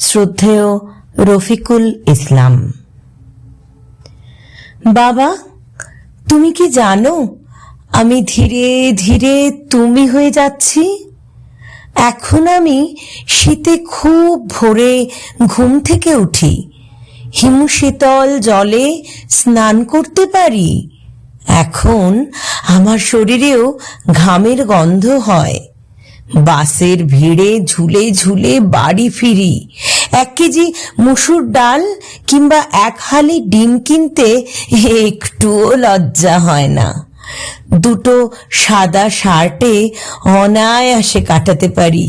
শ্রদ্ধেয় রফিকুল ইসলাম। বাবা, তুমি কি জানো আমি ধীরে ধীরে তুমি হয়ে যাচ্ছি? এখন আমি শীতে খুব ভোরে ঘুম থেকে উঠি, হিমশীতল জলে স্নান করতে পারি। এখন আমার শরীরেও ঘামের গন্ধ হয়। বাসের ভিড়ে ঝুলে ঝুলে বাড়ি ফিরি। 1 কেজি মসুর ডাল কিংবা 1 হালি ডিম কিনতে একটুও লজ্জা হয় না। 2টো সাদা শার্টে অনায়াসে কাটাতে পারি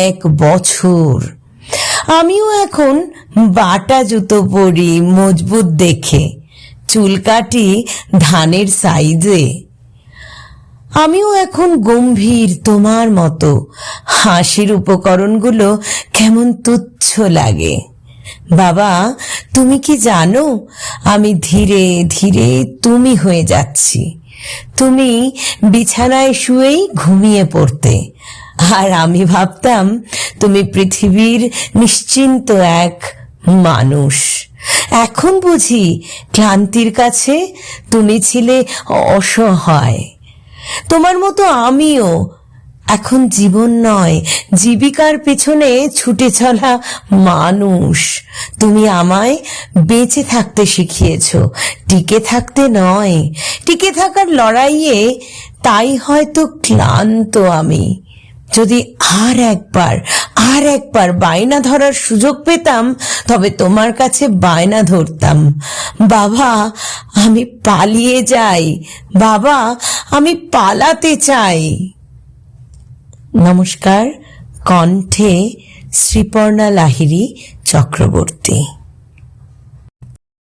1 বছর। আমিও এখন বাটা জুতো পরি মজবুত দেখে, চুল কাটি ধানের সাইজে। আমিও এখন গম্ভীর তোমার মতো। হাসির উপকরণগুলো কেমন তুচ্ছ লাগে। বাবা, তুমি কি জানো আমি ধীরে ধীরে তুমি হয়ে যাচ্ছি? তুমি বিছানায় শুয়েই ঘুমিয়ে পড়তে, আর আমি ভাবতাম তুমি পৃথিবীর নিশ্চিন্ত এক মানুষ। এখন বুঝি ক্লান্তির কাছে তুমি ছিলে অসহায়। তোমার মতো আমিও এখন জীবন নয়, জীবিকার পেছনে ছুটে চলা মানুষ। তুমি আমায় বেঁচে থাকতে শিখিয়েছ, টিকে থাকতে নয়। টিকে থাকার লড়াইয়ে তাই হয়তো ক্লান্ত আমি। যদি আর একবার বায়না ধরার সুযোগ পেতাম, তবে তোমার কাছে বায়না ধরতাম। বাবা, আমি পালিয়ে যাই। বাবা, আমি পালাতে চাই। নমস্কার। কণ্ঠে শ্রীপর্ণা লাহিড়ী চক্রবর্তী।